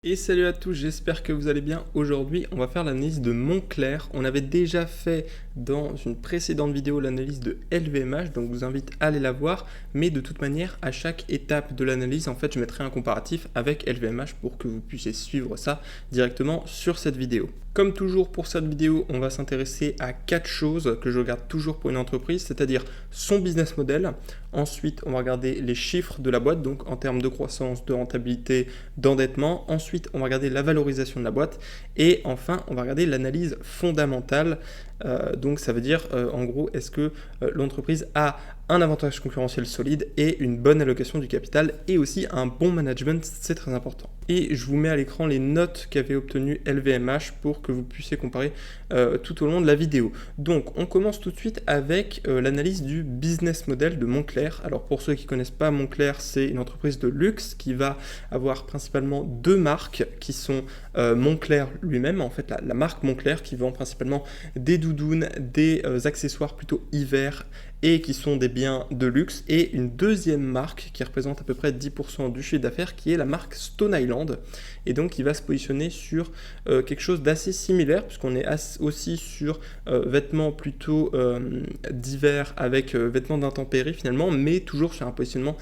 Et salut à tous, j'espère que vous allez bien. Aujourd'hui, on va faire l'analyse de Moncler. On avait déjà fait dans une précédente vidéo l'analyse de LVMH, donc je vous invite à aller la voir. Mais de toute manière, à chaque étape de l'analyse, en fait, je mettrai un comparatif avec LVMH pour que vous puissiez suivre ça directement sur cette vidéo. Comme toujours pour cette vidéo, on va s'intéresser à 4 choses que je regarde toujours pour une entreprise, c'est-à-dire son business model. Ensuite, on va regarder les chiffres de la boîte, donc en termes de croissance, de rentabilité, d'endettement. Ensuite, on va regarder la valorisation de la boîte. Et enfin, on va regarder l'analyse fondamentale. Donc ça veut dire, en gros, est-ce que l'entreprise a un avantage concurrentiel solide et une bonne allocation du capital et aussi un bon management, c'est très important. Et je vous mets à l'écran les notes qu'avait obtenues LVMH pour que vous puissiez comparer tout au long de la vidéo. Donc on commence tout de suite avec l'analyse du business model de Moncler. Alors pour ceux qui ne connaissent pas, Moncler, c'est une entreprise de luxe qui va avoir principalement 2 marques qui sont Moncler lui-même, en fait la marque Moncler qui vend principalement des doudounes, des accessoires plutôt hiver et qui sont des biens de luxe, et une deuxième marque qui représente à peu près 10% du chiffre d'affaires qui est la marque Stone Island, et donc qui va se positionner sur quelque chose d'assez similaire puisqu'on est aussi sur vêtements plutôt d'hiver avec vêtements d'intempéries finalement, mais toujours sur un positionnement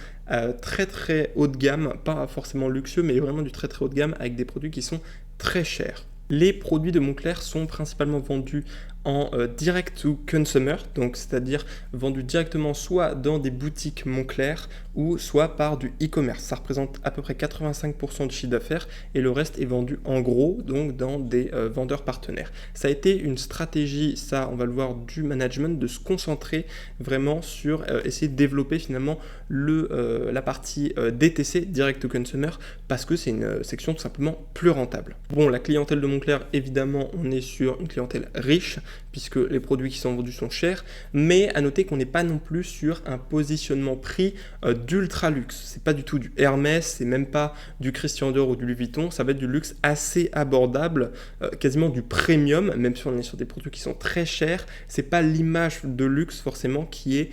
très très haut de gamme, pas forcément luxueux mais vraiment du très très haut de gamme avec des produits qui sont très chers. Les produits de Moncler sont principalement vendus en direct to consumer, donc c'est-à-dire vendus directement soit dans des boutiques Moncler ou soit par du e-commerce. Ça représente à peu près 85% du chiffre d'affaires et le reste est vendu en gros, donc dans des vendeurs partenaires. Ça a été une stratégie, ça on va le voir, du management de se concentrer vraiment sur essayer de développer finalement la partie DTC, direct to consumer, parce que c'est une section tout simplement plus rentable. Bon, la clientèle de Moncler, évidemment, on est sur une clientèle riche, puisque les produits qui sont vendus sont chers, mais à noter qu'on n'est pas non plus sur un positionnement prix d'ultra luxe. C'est pas du tout du Hermès, c'est même pas du Christian Dior ou du Louis Vuitton, ça va être du luxe assez abordable, quasiment du premium, même si on est sur des produits qui sont très chers. C'est pas l'image de luxe forcément qui est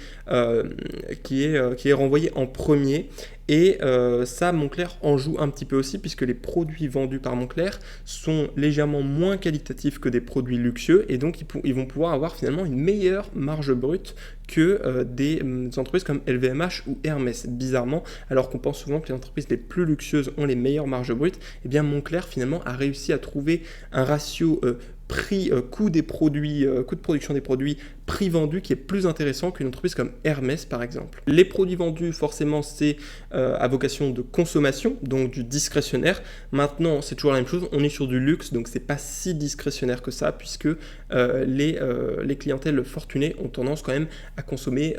renvoyée en premier. Et ça, Moncler en joue un petit peu aussi, puisque les produits vendus par Moncler sont légèrement moins qualitatifs que des produits luxueux, et donc ils vont pouvoir avoir finalement une meilleure marge brute que des entreprises comme LVMH ou Hermès. Bizarrement, alors qu'on pense souvent que les entreprises les plus luxueuses ont les meilleures marges brutes, et bien Moncler finalement a réussi à trouver un ratio prix, coût des produits, coût de production des produits, prix vendu qui est plus intéressant qu'une entreprise comme Hermès par exemple. Les produits vendus, forcément, c'est à vocation de consommation, donc du discrétionnaire. Maintenant, c'est toujours la même chose, on est sur du luxe, donc c'est pas si discrétionnaire que ça, puisque les clientèles fortunées ont tendance quand même à consommer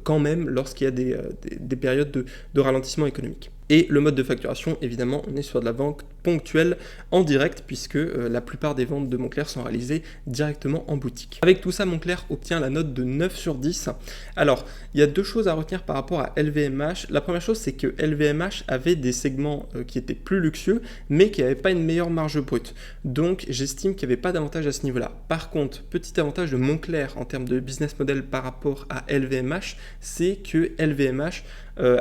quand même lorsqu'il y a des périodes de ralentissement économique. Et le mode de facturation, évidemment, on est sur de la vente ponctuelle en direct, puisque la plupart des ventes de Moncler sont réalisées directement en boutique. Avec tout ça, Moncler obtient la note de 9 sur 10. Alors, il y a 2 choses à retenir par rapport à LVMH. La première chose, c'est que LVMH avait des segments qui étaient plus luxueux, mais qui n'avaient pas une meilleure marge brute. Donc, j'estime qu'il n'y avait pas d'avantage à ce niveau-là. Par contre, petit avantage de Moncler en termes de business model par rapport à LVMH, c'est que LVMH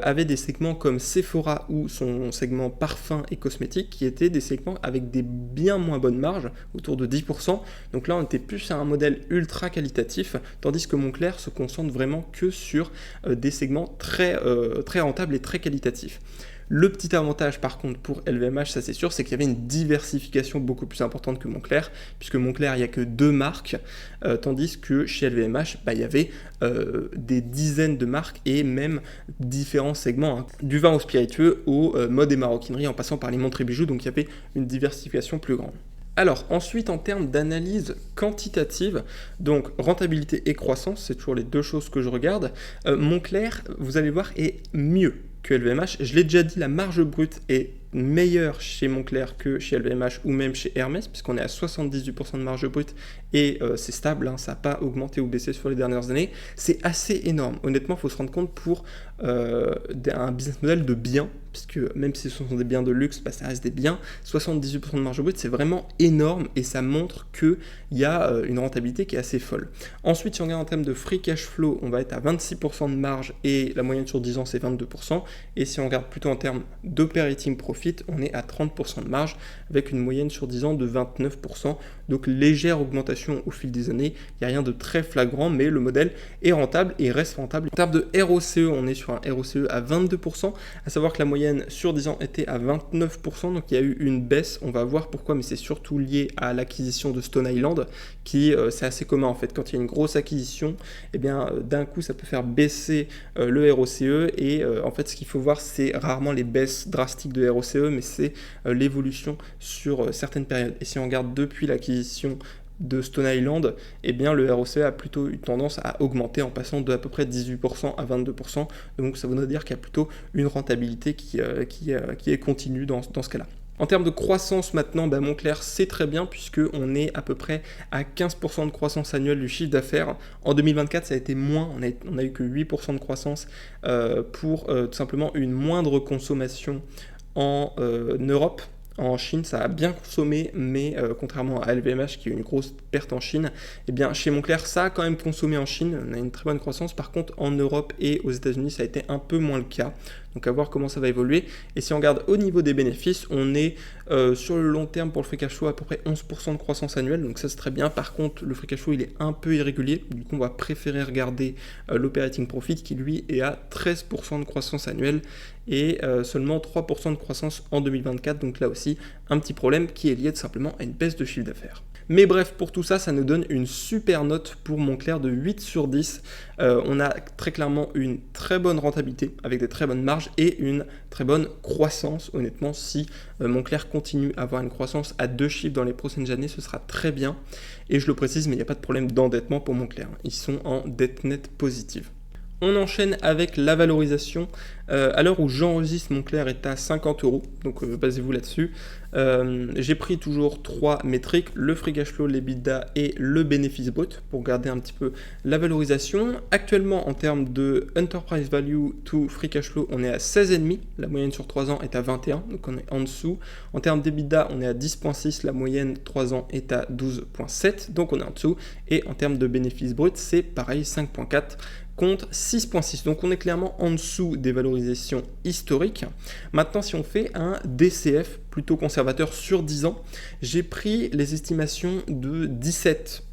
avait des segments comme Sephora ou son segment parfum et cosmétiques qui étaient des segments avec des bien moins bonnes marges, autour de 10%. Donc là, on était plus sur un modèle ultra qualitatif, tandis que Moncler se concentre vraiment que sur des segments très rentables et très qualitatifs. Le petit avantage par contre pour LVMH, ça c'est sûr, c'est qu'il y avait une diversification beaucoup plus importante que Moncler, puisque Moncler il n'y a que 2 marques, tandis que chez LVMH, il y avait des dizaines de marques et même différents segments, hein, du vin au spiritueux au mode et maroquinerie en passant par les montres et bijoux, donc il y avait une diversification plus grande. Alors ensuite, en termes d'analyse quantitative, donc rentabilité et croissance, c'est toujours les 2 choses que je regarde, Moncler, vous allez voir, est mieux que LVMH. Je l'ai déjà dit, la marge brute est meilleure chez Moncler que chez LVMH ou même chez Hermès, puisqu'on est à 78% de marge brute et c'est stable, hein, ça n'a pas augmenté ou baissé sur les dernières années. C'est assez énorme. Honnêtement, il faut se rendre compte pour un business model de biens, puisque même si ce sont des biens de luxe, bah, ça reste des biens. 78% de marge brute, c'est vraiment énorme et ça montre qu'il y a une rentabilité qui est assez folle. Ensuite, si on regarde en termes de free cash flow, on va être à 26% de marge et la moyenne sur 10 ans, c'est 22%. Et si on regarde plutôt en termes d'operating profit, on est à 30% de marge avec une moyenne sur 10 ans de 29%. Donc légère augmentation au fil des années. Il n'y a rien de très flagrant, mais le modèle est rentable et reste rentable. En termes de ROCE, on est sur un ROCE à 22%, à savoir que la moyenne sur 10 ans était à 29%, donc il y a eu une baisse, on va voir pourquoi, mais c'est surtout lié à l'acquisition de Stone Island, qui c'est assez commun en fait, quand il y a une grosse acquisition, eh bien d'un coup ça peut faire baisser le ROCE, et en fait ce qu'il faut voir, c'est rarement les baisses drastiques de ROCE, mais c'est l'évolution sur certaines périodes. Et si on regarde depuis l'acquisition de Stone Island, eh bien le ROCE a plutôt eu tendance à augmenter en passant de à peu près 18% à 22%. Donc ça voudrait dire qu'il y a plutôt une rentabilité qui est continue dans ce cas-là. En termes de croissance maintenant, Moncler c'est très bien puisqu'on est à peu près à 15% de croissance annuelle du chiffre d'affaires. En 2024 ça a été moins, on a eu que 8% de croissance pour tout simplement une moindre consommation en Europe. En Chine, ça a bien consommé, mais contrairement à LVMH qui a eu une grosse perte en Chine, eh bien chez Moncler, ça a quand même consommé en Chine, on a une très bonne croissance. Par contre, en Europe et aux États-Unis, ça a été un peu moins le cas. Donc à voir comment ça va évoluer. Et si on regarde au niveau des bénéfices, on est sur le long terme pour le free cash flow à peu près 11% de croissance annuelle. Donc ça c'est très bien. Par contre, le free cash flow il est un peu irrégulier. Du coup, on va préférer regarder l'operating profit qui lui est à 13% de croissance annuelle et seulement 3% de croissance en 2024. Donc là aussi, un petit problème qui est lié tout simplement à une baisse de chiffre d'affaires. Mais bref, pour tout ça, ça nous donne une super note pour Moncler de 8 sur 10. On a très clairement une très bonne rentabilité avec des très bonnes marges et une très bonne croissance. Honnêtement, si Moncler continue à avoir une croissance à 2 chiffres dans les prochaines années, ce sera très bien. Et je le précise, mais il n'y a pas de problème d'endettement pour Moncler. Ils sont en dette nette positive. On enchaîne avec la valorisation. À l'heure où j'enregistre, Moncler est à 50 €, donc basez-vous là-dessus. J'ai pris toujours 3 métriques, le free cash flow, l'EBITDA et le bénéfice brut, pour garder un petit peu la valorisation. Actuellement, en termes de enterprise value to free cash flow, on est à 16,5, la moyenne sur 3 ans est à 21, donc on est en dessous. En termes d'EBITDA, on est à 10,6, la moyenne 3 ans est à 12,7, donc on est en dessous. Et en termes de bénéfice brut, c'est pareil, 5,4. Contre 6,6. Donc on est clairement en dessous des valorisations historiques. Maintenant, si on fait un DCF plutôt conservateur sur 10 ans, j'ai pris les estimations de 17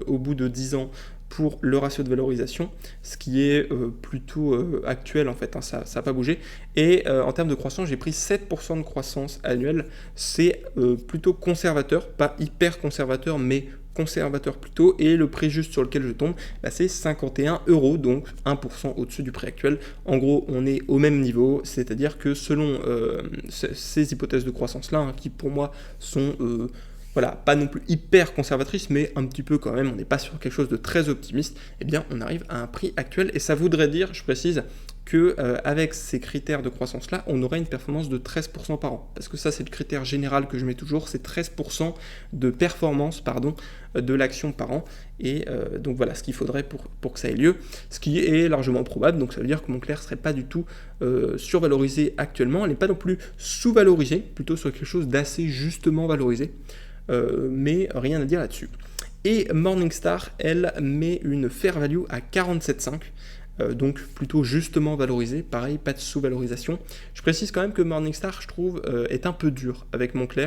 au bout de 10 ans pour le ratio de valorisation, ce qui est plutôt actuel en fait, hein, ça n'a pas bougé. Et en termes de croissance, j'ai pris 7% de croissance annuelle. C'est plutôt conservateur, pas hyper conservateur, mais conservateur plutôt, et le prix juste sur lequel je tombe, c'est 51 €, donc 1% au-dessus du prix actuel. En gros, on est au même niveau, c'est-à-dire que selon ces hypothèses de croissance-là, hein, qui pour moi sont voilà, pas non plus hyper conservatrices, mais un petit peu quand même, on n'est pas sur quelque chose de très optimiste, eh bien on arrive à un prix actuel, et ça voudrait dire, je précise, que avec ces critères de croissance là, on aurait une performance de 13% par an. Parce que ça, c'est le critère général que je mets toujours, c'est 13% de performance de l'action par an. Et donc voilà ce qu'il faudrait pour que ça ait lieu, ce qui est largement probable. Donc ça veut dire que Moncler ne serait pas du tout survalorisé actuellement, elle n'est pas non plus sous-valorisée, plutôt sur quelque chose d'assez justement valorisé. Mais rien à dire là-dessus. Et Morningstar, elle met une fair value à 47,5. Donc plutôt justement valorisé, pareil, pas de sous-valorisation. Je précise quand même que Morningstar, je trouve, est un peu dur avec Moncler,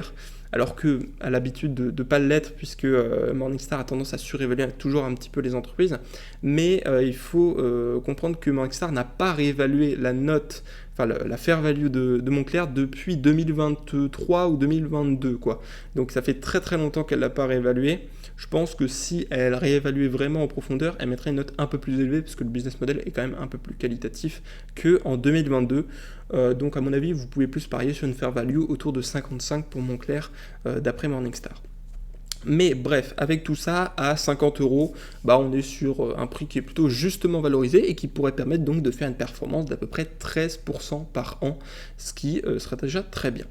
alors que à l'habitude de ne pas l'être, puisque Morningstar a tendance à surévaluer toujours un petit peu les entreprises, mais il faut comprendre que Morningstar n'a pas réévalué la note, enfin la fair value de Moncler depuis 2023 ou 2022, quoi. Donc ça fait très très longtemps qu'elle ne l'a pas réévalué. Je pense que si elle réévaluait vraiment en profondeur, elle mettrait une note un peu plus élevée, parce que le business model est quand même un peu plus qualitatif qu'en 2022. Donc à mon avis, vous pouvez plus parier sur une fair value autour de 55 pour Moncler, d'après Morningstar. Mais bref, avec tout ça, à 50 €, on est sur un prix qui est plutôt justement valorisé et qui pourrait permettre donc de faire une performance d'à peu près 13% par an, ce qui serait déjà très bien.